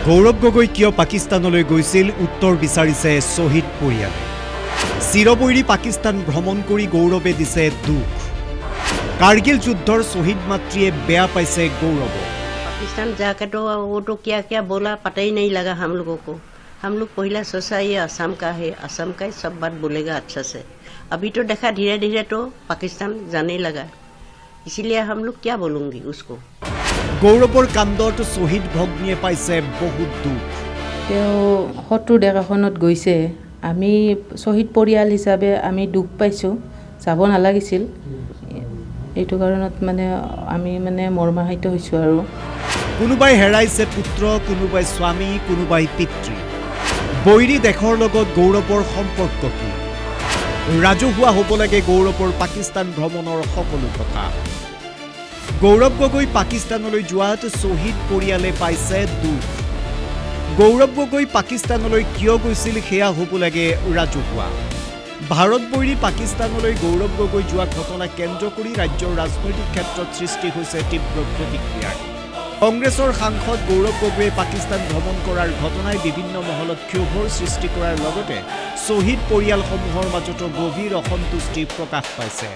গৌৰৱ গগৈ কিয় পাকিস্তানলৈ গৈছিল উত্তৰ বিচাৰিছে শ্বহীদ পৰিয়ালে। চিৰবৈৰী পাকিস্তান ভ্ৰমণ কৰি গৌৰৱে দিছে দুখ। কাৰ্গিল যুদ্ধৰ শ্বহীদ মাতৃয়ে বেয়া পাইছে গৌৰৱ। पाकिस्तान जाकर तो वो तो क्या क्या बोला पता ही नहीं लगा हम लोगों को। हम लोग पहला सोचा ये असम का है, असम का ही सब बात बोलेगा अच्छा से। अभी तो देखा धीरे धीरे तो पाकिस्तान जाने लगा, इसीलिए हम लोग क्या बोलूँगी उसको। গৌৰৱৰ কাণ্ডত শ্বহীদ ভগ্নীয়ে পাইছে বহুত দুখ। শত্ৰু দেশখনত গৈছে, আমি শ্বহীদ পৰিয়াল হিচাপে আমি দুখ পাইছোঁ, যাব নালাগিছিল। এইটো কাৰণত আমি মৰ্মাহত হৈছোঁ। আৰু কোনোবাই হেৰাইছে পুত্ৰ, কোনোবাই স্বামী, কোনোবাই পিতৃ। বৈৰী দেশৰ লগত গৌৰৱৰ সম্পৰ্ক কি? ৰাজহুৱা হ'ব লাগে গৌৰৱৰ পাকিস্তান ভ্ৰমণৰ সকলো কথা। গৌৰৱ গগৈ পাকিস্তানলৈ যোৱাত শ্বহীদ পৰিয়ালে পাইছে দুখ। গৌৰৱ গগৈ পাকিস্তানলৈ কিয় গৈছিল সেয়া হ'ব লাগে ৰাজহুৱা। ভাৰত বৈৰী পাকিস্তানলৈ গৌৰৱ গগৈ যোৱা ঘটনা কেন্দ্ৰ কৰি ৰাজ্যৰ ৰাজনৈতিক ক্ষেত্ৰত সৃষ্টি হৈছে তীব্ৰ প্ৰতিক্ৰিয়াৰ। কংগ্ৰেছৰ সাংসদ গৌৰৱ গগৈয়ে পাকিস্তান ভ্ৰমণ কৰাৰ ঘটনাই বিভিন্ন মহলত ক্ষোভৰ সৃষ্টি কৰাৰ লগতে শ্বহীদ পৰিয়ালসমূহৰ মাজতো গভীৰ অসন্তুষ্টি প্ৰকাশ পাইছে।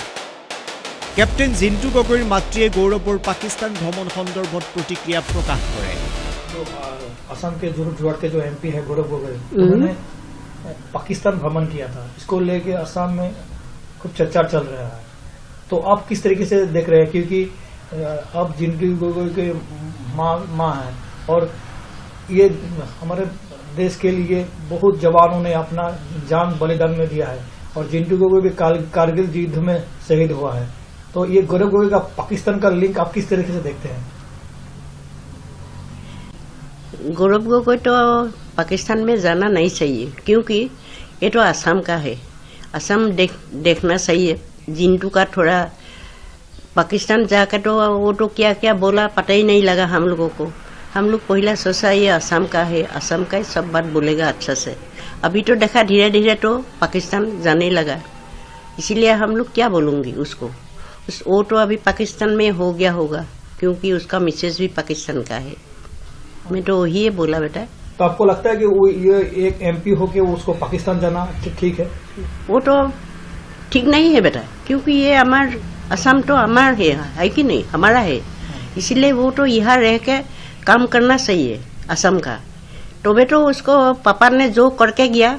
কেপ্টেইন জিন্তু গগৈৰ মাতৃয়ে গৌৰৱৰ পাকিস্তান ভ্ৰমণ সন্দৰ্ভত প্ৰতিক্ৰিয়া প্ৰকাশ কৰে। असम के जोरहाट के जो एमपी है गौरव गोगोई, उन्होंने पाकिस्तान भ्रमण किया था। इसको लेके असम में खूब चर्चा चल रहा है। तो आप किस तरीके से देख रहे हैं, क्योंकि अब जिंटू गोगोई के माँ है और ये हमारे देश के लिए बहुत जवानों ने अपना जान बलिदान में दिया है और जिंटू गोगोई भी कारगिल युद्ध में शहीद हुआ है। तो ये गौरव गोगोई का पाकिस्तान का लिंक आप किस तरीके से देखते हैं? गौरव गगৈ तो पाकिस्तान में जाना नहीं चाहिए, क्योंकि ये तो असम का है। असम देखना चाहिए। जिंटू का थोड़ा पाकिस्तान जाकर तो वो तो क्या क्या बोला पता ही नहीं लगा हम लोगों को। हम लोग पहला सोचा ये असम का है, असम का ही सब बात बोलेगा अच्छा से। अभी तो देखा धीरे धीरे तो पाकिस्तान जाने लगा, इसीलिए हम लोग क्या बोलूँगी उसको। वो तो अभी पाकिस्तान में हो गया होगा, क्योंकि उसका मिसेज भी पाकिस्तान का है। मैं तो वही बोला बेटा। तो आपको लगता है कि वो ये एक एमपी होके उसको पाकिस्तान जाना ठीक है? वो तो ठीक नहीं है बेटा, क्योंकि ये हमार असम तो हमार है कि नहीं, हमारा है। इसीलिए वो तो यहाँ रह के काम करना चाहिए असम का। तो बेटो उसको पापा ने जो करके गया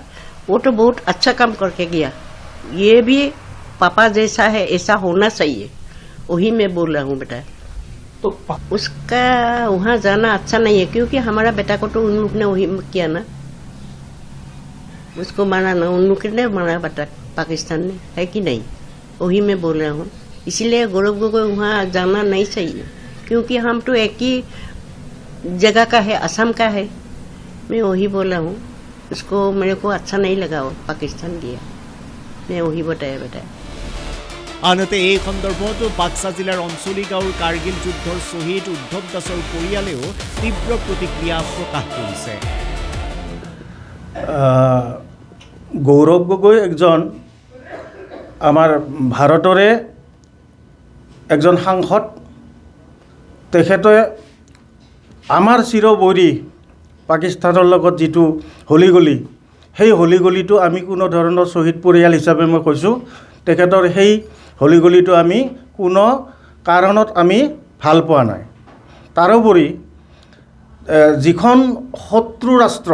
वो तो बहुत अच्छा काम करके गया। ये भी पापा जैसा है ऐसा होना चाहिए, वही मैं बोल रहा हूँ बेटा। तो उसका वहाँ जाना अच्छा नहीं है, क्योंकि हमारा बेटा को तो उन लोग ने वही किया ना, उसको मारा ना, उन लोग ने मारा बेटा पाकिस्तान ने, है कि नहीं, वही मैं बोल रहा हूँ। इसीलिए गौरव गगৈ वहाँ जाना नहीं चाहिए, क्योंकि हम तो एक ही जगह का है, असम का है। मैं वही बोल रहा हूँ, उसको मेरे को अच्छा नहीं लगा वो पाकिस्तान गया, मैं वही बताया बेटा। আনহাতে এই সন্দৰ্ভত বাক্সা জিলাৰ অঞ্চলী গাঁৱৰ কাৰ্গিল যুদ্ধৰ শ্বহীদ উদ্ধৱ দাসৰ পৰিয়ালেও তীব্ৰ প্ৰতিক্ৰিয়া প্ৰকাশ কৰিছে। গৌৰৱ গগৈ একজন আমাৰ ভাৰতৰে একজন সাংসদ। তেখেতে আমাৰ চিৰবৈৰী পাকিস্তানৰ লগত যিটো হলিগলি, সেই হলিগলিটো আমি কোনো ধৰণৰ শ্বহীদ পৰিয়াল হিচাপে মই কৈছোঁ, তেখেতৰ সেই হলিগলিটো আমি কোনো কাৰণত আমি ভাল পোৱা নাই। তাৰোপৰি যিখন শত্ৰু ৰাষ্ট্ৰ,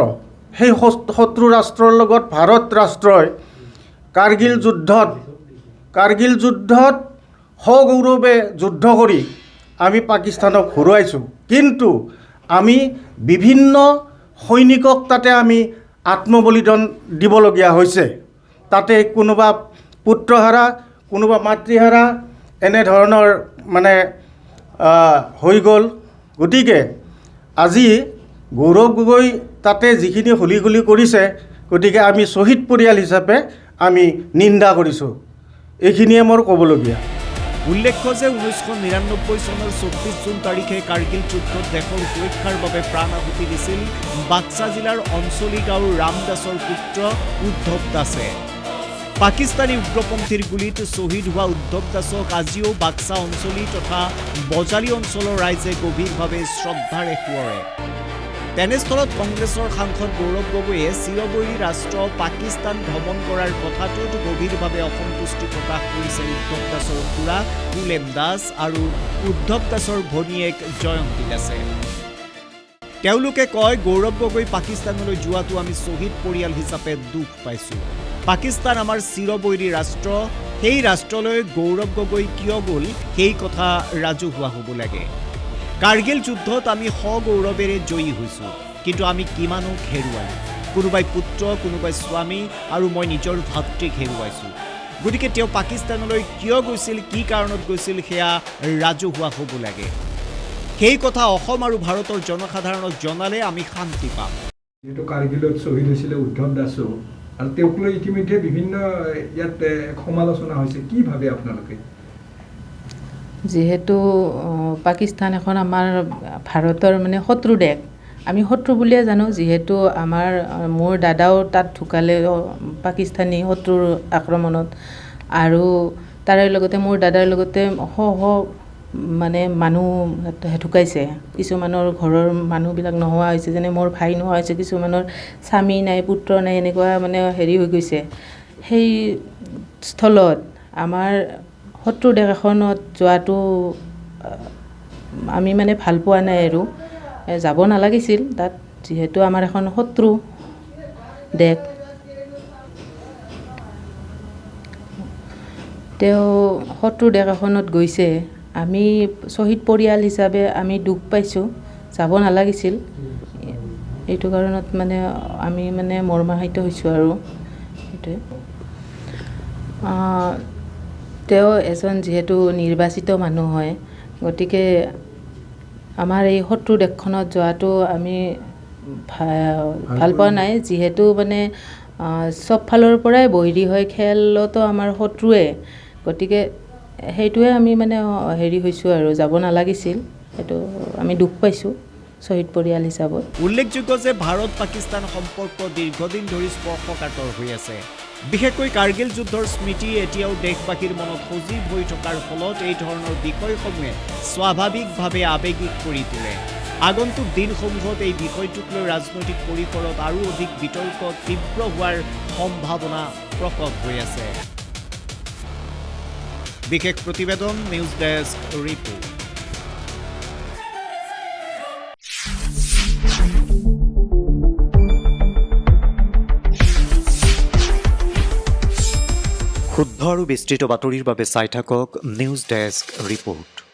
সেই শত্ৰু ৰাষ্ট্ৰৰ লগত ভাৰত ৰাষ্ট্ৰই কাৰ্গিল যুদ্ধত সগৌৰৱে যুদ্ধ কৰি আমি পাকিস্তানক হৰুৱাইছোঁ। কিন্তু আমি বিভিন্ন সৈনিকক তাতে আমি আত্মবলিদান দিবলগীয়া হৈছে। তাতে কোনোবা পুত্ৰহাৰা, কোনোবা মাতৃহাৰা, এনেধৰণৰ হৈ গ'ল। গতিকে আজি গৌৰৱ গগৈ তাতে যিখিনি হলিগলি কৰিছে, গতিকে আমি শ্বহীদ পৰিয়াল হিচাপে আমি নিন্দা কৰিছোঁ। এইখিনিয়ে মোৰ ক'বলগীয়া। উল্লেখ্য যে 1999 চনৰ 24 জুন তাৰিখে কাৰ্গিল যুদ্ধত দেশৰ সুৰক্ষাৰ বাবে প্ৰাণ আহুতি দিছিল বাক্সা জিলাৰ অঞ্চলী গাঁৱৰ ৰাম দাসৰ পুত্ৰ উদ্ধৱ দাসে। পাকিস্তানী উগ্ৰপন্থীৰ গুলীত শ্বহীদ হোৱা উদ্ধৱ দাসক আজিও বাক্সা অঞ্চলী তথা বজালী অঞ্চলৰ ৰাইজে গভীৰভাৱে শ্ৰদ্ধাৰে সোঁৱৰে। তেনেস্থলত কংগ্ৰেছৰ সাংসদ গৌৰৱ গগৈয়ে চিৰবৈৰী ৰাষ্ট্ৰ পাকিস্তান ভ্ৰমণ কৰাৰ কথাটোত গভীৰভাৱে অসন্তুষ্টি প্ৰকাশ কৰিছে উদ্ধৱ দাসৰ খুৰা কুলেম দাস আৰু উদ্ধৱ দাসৰ ভনীয়েক জয়ন্তী দাসে। তেওঁলোকে কয়, গৌৰৱ গগৈ পাকিস্তানলৈ যোৱাটো আমি শ্বহীদ পৰিয়াল হিচাপে দুখ পাইছোঁ। পাকিস্তান আমাৰ চিৰবৈৰী ৰাষ্ট্ৰ, সেই ৰাষ্ট্ৰলৈ গৌৰৱ গগৈ কিয় গ'ল সেই কথা ৰাজহুৱা হ'ব লাগে। কাৰ্গিল যুদ্ধত আমি সগৌৰৱেৰে জয়ী হৈছোঁ, কিন্তু আমি কিমানক হেৰুৱালোঁ। কোনোবাই পুত্ৰ, কোনোবাই স্বামী আৰু মই নিজৰ ভাতৃক হেৰুৱাইছোঁ। গতিকে তেওঁ পাকিস্তানলৈ কিয় গৈছিল, কি কাৰণত গৈছিল সেয়া ৰাজহুৱা হ'ব লাগে। সেই কথা অসম আৰু ভাৰতৰ জনসাধাৰণক জনালে আমি শান্তি পাম। যিহেতু কাৰ্গিলত শ্বহীদ হৈছিলে উদ্ধৱ দাসো, আৰু তেওঁক লৈ ইতিমধ্যে বিভিন্ন ইয়াত সমালোচনা হৈছে, কি ভাবে আপোনালোকে? যিহেতু পাকিস্তান এখন আমাৰ ভাৰতৰ মানে শত্ৰু দেশ, আমি শত্ৰু বুলিয়ে জানো। যিহেতু মোৰ দাদাও তাত ঢুকালে পাকিস্তানী শত্ৰুৰ আক্ৰমণত, আৰু তাৰে লগতে মোৰ দাদাৰ লগতে মানে মানুহ ঢুকাইছে। কিছুমানৰ ঘৰৰ মানুহবিলাক নোহোৱা হৈছে, যেনে মোৰ ভাই নোহোৱা হৈছে, কিছুমানৰ স্বামী নাই, পুত্ৰ নাই, এনেকুৱা মানে হেৰি হৈ গৈছে। সেই স্থলত আমাৰ শত্ৰু দেশ এখনত যোৱাটো আমি মানে ভাল পোৱা নাই আৰু যাব নালাগিছিল তাত, যিহেতু আমাৰ এখন শত্ৰু দেশ। তেওঁ শত্ৰু দেশ এখনত গৈছে, আমি শ্বহীদ পৰিয়াল হিচাপে আমি দুখ পাইছোঁ, যাব নালাগিছিল। এইটো কাৰণত মানে আমি মানে মৰ্মাহত হৈছোঁ আৰু সেইটোৱে। তেওঁ এজন যিহেতু নিৰ্বাচিত মানুহ হয়, গতিকে আমাৰ এই শত্ৰু দেশখনত যোৱাটো আমি ভাল পোৱা নাই। যিহেতু মানে চব ফালৰ পৰাই বৈৰী হয়, খেলতো আমাৰ শত্ৰুৱে, গতিকে সেইটোৱে আমি মানে হেৰি হৈছোঁ আৰু যাব নালাগিছিল। সেইটো আমি দুখ পাইছোঁ শ্বহীদ পৰিয়াল হিচাপত। উল্লেখযোগ্য যে ভাৰত পাকিস্তান সম্পৰ্ক দীৰ্ঘদিন ধৰি স্পৰ্শকাতৰ হৈ আছে। বিশেষকৈ কাৰ্গিল যুদ্ধৰ স্মৃতি এতিয়াও দেশবাসীৰ মনত সজীৱ হৈ থকাৰ ফলত এই ধৰণৰ বিষয়সমূহে স্বাভাৱিকভাৱে আৱেগিক কৰি তোলে। আগন্তুক দিনসমূহত এই বিষয়টোক লৈ ৰাজনৈতিক পৰিসৰত আৰু অধিক বিতৰ্ক তীব্ৰ হোৱাৰ সম্ভাৱনা প্ৰকট হৈ আছে। বিশেষ প্ৰতিবেদন, নিউজ ডেস্ক ৰিপোৰ্ট। শুদ্ধ আৰু বিস্তৃত বাতৰিৰ বাবে চাই থাকক নিউজ ডেস্ক ৰিপোৰ্ট।